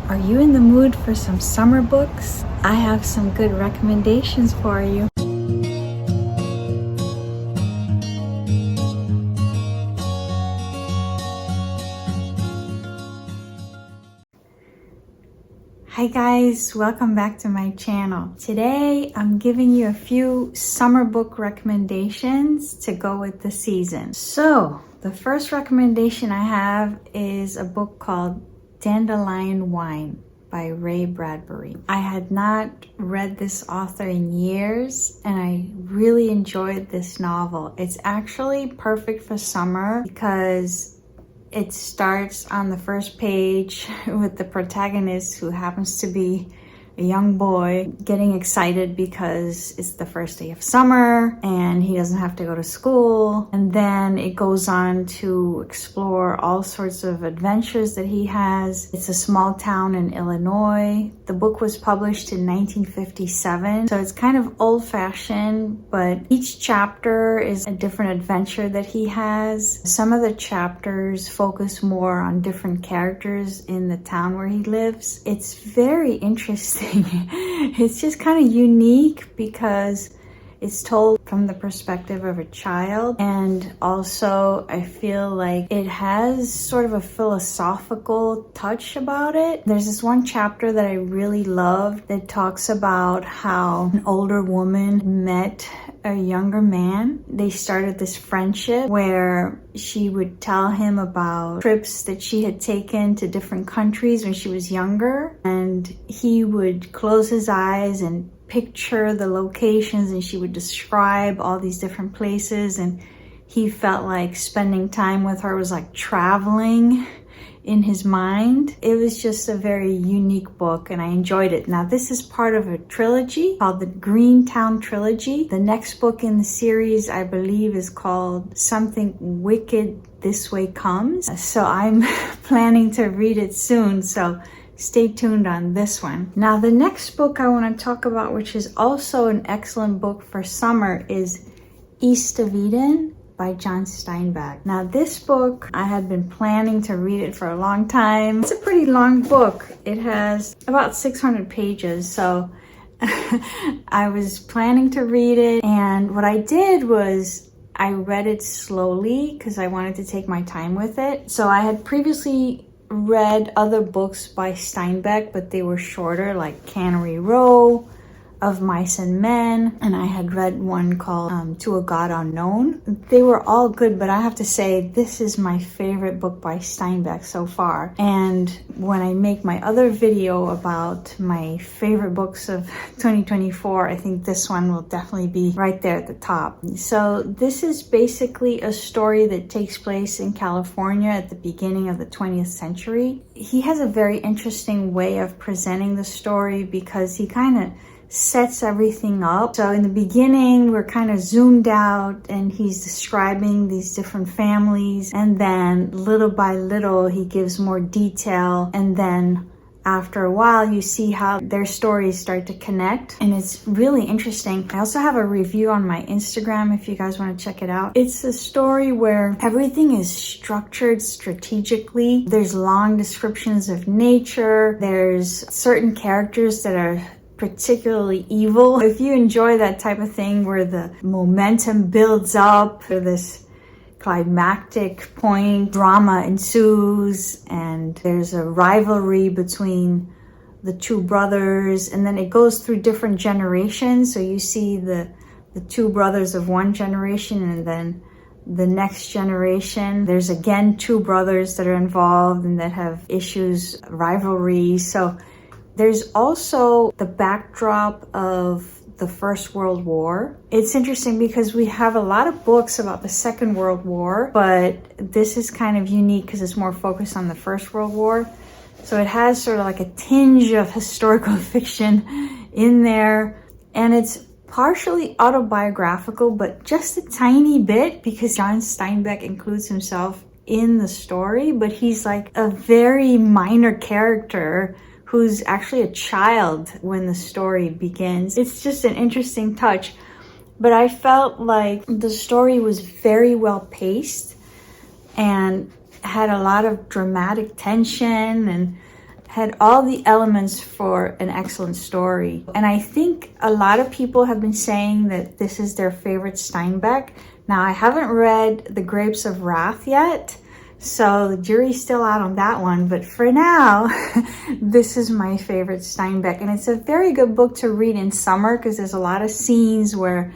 Are you in the mood for some summer books? I have some good recommendations for you. Hi guys, welcome back to my channel. Today I'm giving you a few summer book recommendations to go with the season. So the first recommendation I have is a book called Dandelion Wine by Bradbury. I had not read this author in years and I really enjoyed this novel. It's actually perfect for summer because it starts on the first page with the protagonist, who happens to be a young boy, getting excited because it's the first day of summer and he doesn't have to go to school. And then it goes on to explore all sorts of adventures that he has. It's a small town in Illinois. The book was published in 1957, so it's kind of old-fashioned, but each chapter is a different adventure that he has. Some of the chapters focus more on different characters in the town where he lives. It's very interesting. It's just kind of unique because it's told from the perspective of a child, and also I feel like it has sort of a philosophical touch about it. There's this one chapter that I really loved that talks about how an older woman met a younger man. They started this friendship where she would tell him about trips that she had taken to different countries when she was younger, and he would close his eyes and picture the locations and she would describe all these different places, and he felt like spending time with her was like traveling in his mind. It was just a very unique book and I enjoyed it. Now this is part of a trilogy called the Greentown Trilogy. The next book in the series, I believe, is called Something Wicked This Way Comes. So I'm planning to read it soon, so stay tuned on this one. Now the next book I want to talk about, which is also an excellent book for summer, is East of Eden by John Steinbeck. Now this book, I had been planning to read it for a long time. It's a pretty long book. It has about 600 pages, so I was planning to read it, and what I did was I read it slowly because I wanted to take my time with it. So I had previously read other books by Steinbeck, but they were shorter, like Cannery Row, Of Mice and Men, and I had read one called To a God Unknown. They were all good, but I have to say this is my favorite book by Steinbeck so far. And when I make my other video about my favorite books of 2024, I think this one will definitely be right there at the top. So this is basically a story that takes place in California at the beginning of the 20th century. He has a very interesting way of presenting the story because he kind of sets everything up. So in the beginning, we're kind of zoomed out and he's describing these different families, and then little by little he gives more detail, and then after a while you see how their stories start to connect, and it's really interesting. I also have a review on my Instagram if you guys want to check it out. It's a story where everything is structured strategically. There's long descriptions of nature. There's certain characters that are particularly evil. If you enjoy that type of thing where the momentum builds up for this climactic point, drama ensues, and there's a rivalry between the two brothers, and then it goes through different generations. So you see the two brothers of one generation, and then the next generation, there's again two brothers that are involved and that have issues, rivalries. So there's also the backdrop of the First World War. It's interesting because we have a lot of books about the Second World War, but this is kind of unique because it's more focused on the First World War. So it has sort of like a tinge of historical fiction in there, and it's partially autobiographical, but just a tiny bit because John Steinbeck includes himself in the story, but he's like a very minor character who's actually a child when the story begins. It's just an interesting touch, but I felt like the story was very well paced and had a lot of dramatic tension, and had all the elements for an excellent story. And I think a lot of people have been saying that this is their favorite Steinbeck. Now, I haven't read The Grapes of Wrath yet, so the jury's still out on that one. But for now, this is my favorite Steinbeck. And it's a very good book to read in summer because there's a lot of scenes where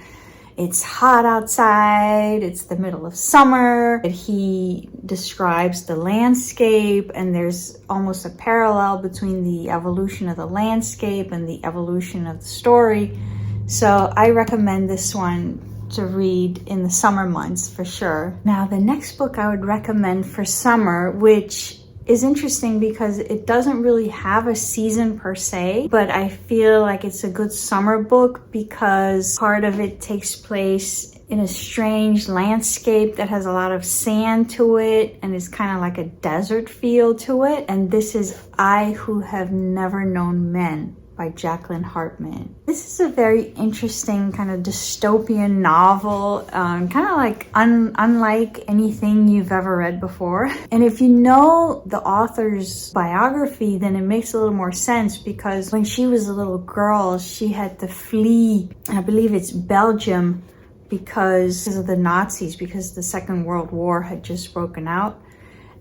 it's hot outside, it's the middle of summer. He describes the landscape, and there's almost a parallel between the evolution of the landscape and the evolution of the story. So I recommend this one to read in the summer months for sure. Now, the next book I would recommend for summer, which is interesting because it doesn't really have a season per se, but I feel like it's a good summer book because part of it takes place in a strange landscape that has a lot of sand to it and is kind of like a desert feel to it. And this is I Who Have Never Known Men by Jacqueline Harpman. This is a very interesting kind of dystopian novel, kind of like unlike anything you've ever read before. And if you know the author's biography, then it makes a little more sense because when she was a little girl, she had to flee, I believe it's Belgium, because of the Nazis, because the Second World War had just broken out.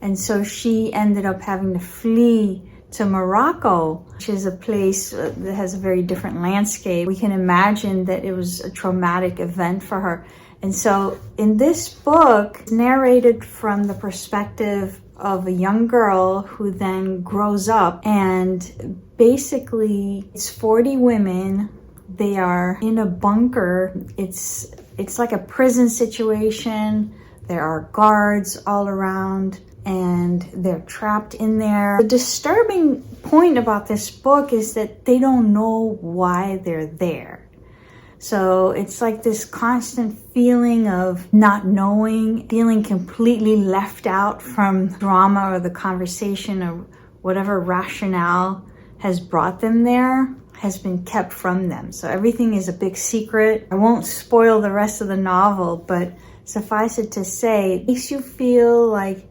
And so she ended up having to flee to Morocco, which is a place that has a very different landscape. We can imagine that it was a traumatic event for her. And so in this book, it's narrated from the perspective of a young girl who then grows up, and basically it's 40 women. They are in a bunker. It's like a prison situation. There are guards all around, and they're trapped in there. The disturbing point about this book is that they don't know why they're there. So it's like this constant feeling of not knowing, feeling completely left out from drama or the conversation or whatever rationale has brought them there has been kept from them. So everything is a big secret. I won't spoil the rest of the novel, but suffice it to say, it makes you feel like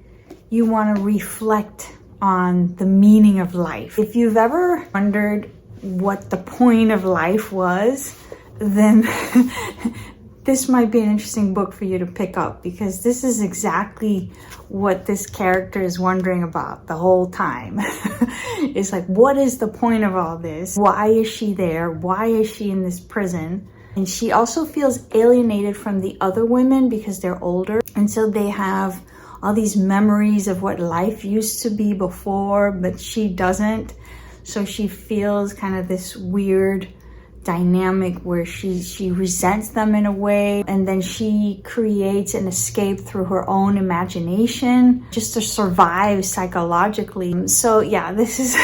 you want to reflect on the meaning of life. If you've ever wondered what the point of life was, then this might be an interesting book for you to pick up, because this is exactly what this character is wondering about the whole time. It's like, what is the point of all this? Why is she there? Why is she in this prison? And she also feels alienated from the other women because they're older. And so they have all these memories of what life used to be before, but she doesn't. So she feels kind of this weird dynamic where she resents them in a way, and then she creates an escape through her own imagination just to survive psychologically. So yeah, this is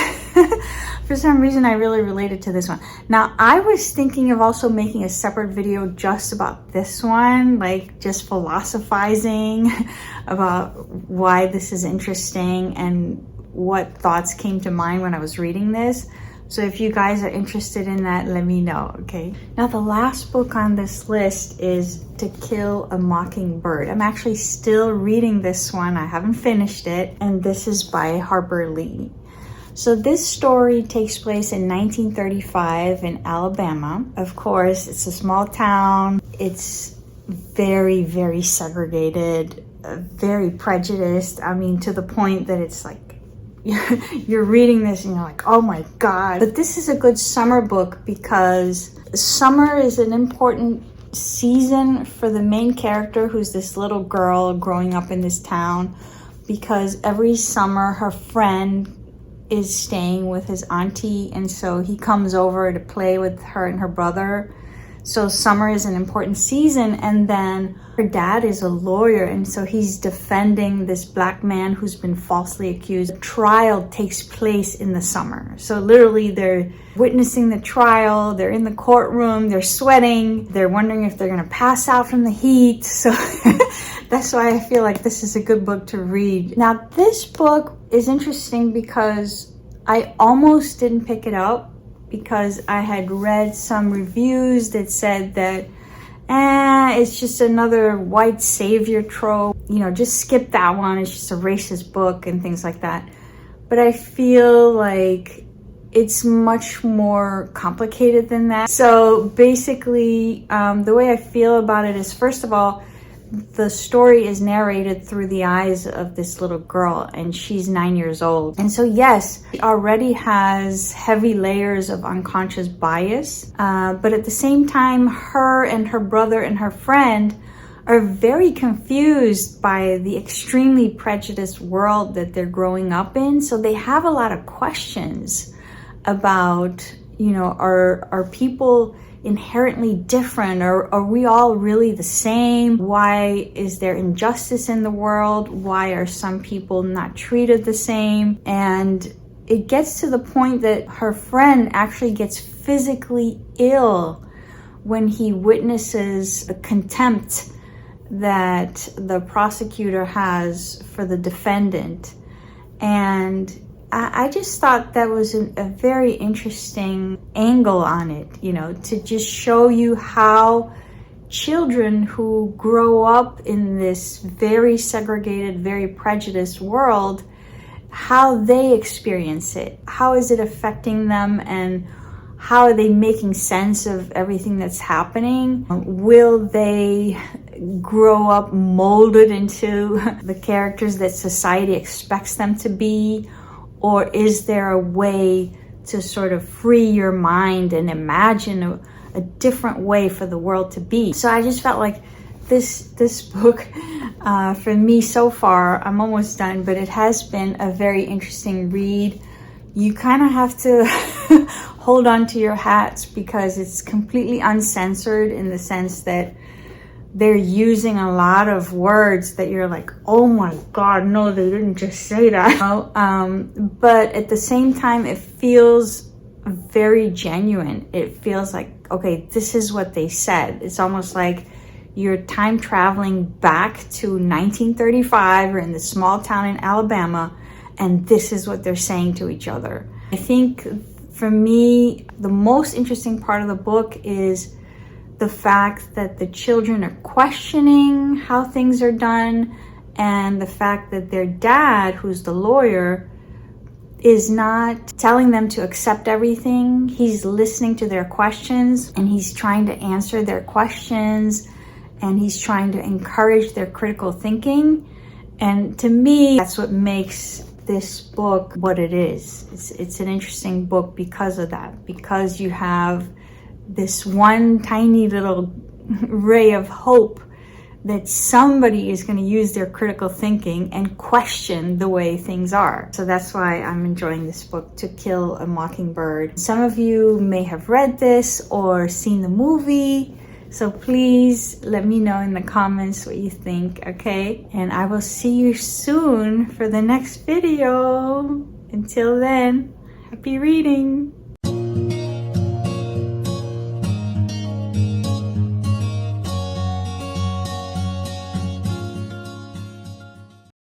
for some reason I really related to this one. Now, I was thinking of also making a separate video just about this one, like just philosophizing about why this is interesting and what thoughts came to mind when I was reading this. So if you guys are interested in that, let me know, okay? Now, the last book on this list is To Kill a Mockingbird. I'm actually still reading this one. I haven't finished it. And this is by Harper Lee. So this story takes place in 1935 in Alabama. Of course, it's a small town. It's very, very segregated, very prejudiced. I mean, to the point that it's like, you're reading this and you're like, oh my God. But this is a good summer book because summer is an important season for the main character, who's this little girl growing up in this town, because every summer her friend is staying with his auntie, and so he comes over to play with her and her brother. So summer is an important season. And then her dad is a lawyer, and so he's defending this black man who's been falsely accused. The trial takes place in the summer. So literally they're witnessing the trial, they're in the courtroom, they're sweating, they're wondering if they're gonna pass out from the heat. So that's why I feel like this is a good book to read. Now, this book is interesting because I almost didn't pick it up, because I had read some reviews that said that it's just another white savior trope, you know, just skip that one, it's just a racist book and things like that. but I feel like it's much more complicated than that. So basically, the way I feel about it is, first of all, the story is narrated through the eyes of this little girl, and she's 9 years old. And so yes, she already has heavy layers of unconscious bias, but at the same time, her and her brother and her friend are very confused by the extremely prejudiced world that they're growing up in. So they have a lot of questions about, you know, are people inherently different, or are we all really the same? Why is there injustice in the world? Why are some people not treated the same? And it gets to the point that her friend actually gets physically ill when he witnesses the contempt that the prosecutor has for the defendant. And I just thought that was a very interesting angle on it, you know, to just show you how children who grow up in this very segregated, very prejudiced world, how they experience it. How is it affecting them, and how are they making sense of everything that's happening? Will they grow up molded into the characters that society expects them to be? Or is there a way to sort of free your mind and imagine a different way for the world to be? So I just felt like this book, for me so far, I'm almost done, but it has been a very interesting read. You kind of have to hold on to your hats because it's completely uncensored, in the sense that they're using a lot of words that you're like, oh my God, no, they didn't just say that. But at the same time, it feels very genuine. It feels like, okay, this is what they said. It's almost like you're time traveling back to 1935 or in the small town in Alabama, and this is what they're saying to each other. I think for me, the most interesting part of the book is the fact that the children are questioning how things are done, and the fact that their dad, who's the lawyer, is not telling them to accept everything. He's listening to their questions, and he's trying to answer their questions, and he's trying to encourage their critical thinking. And to me, that's what makes this book what it is. It's an interesting book because of that, because you have this one tiny little ray of hope that somebody is going to use their critical thinking and question the way things are. So that's why I'm enjoying this book, To Kill a Mockingbird. Some of you may have read this or seen the movie, so please let me know in the comments what you think, okay? And I will see you soon for the next video. Until then, happy reading!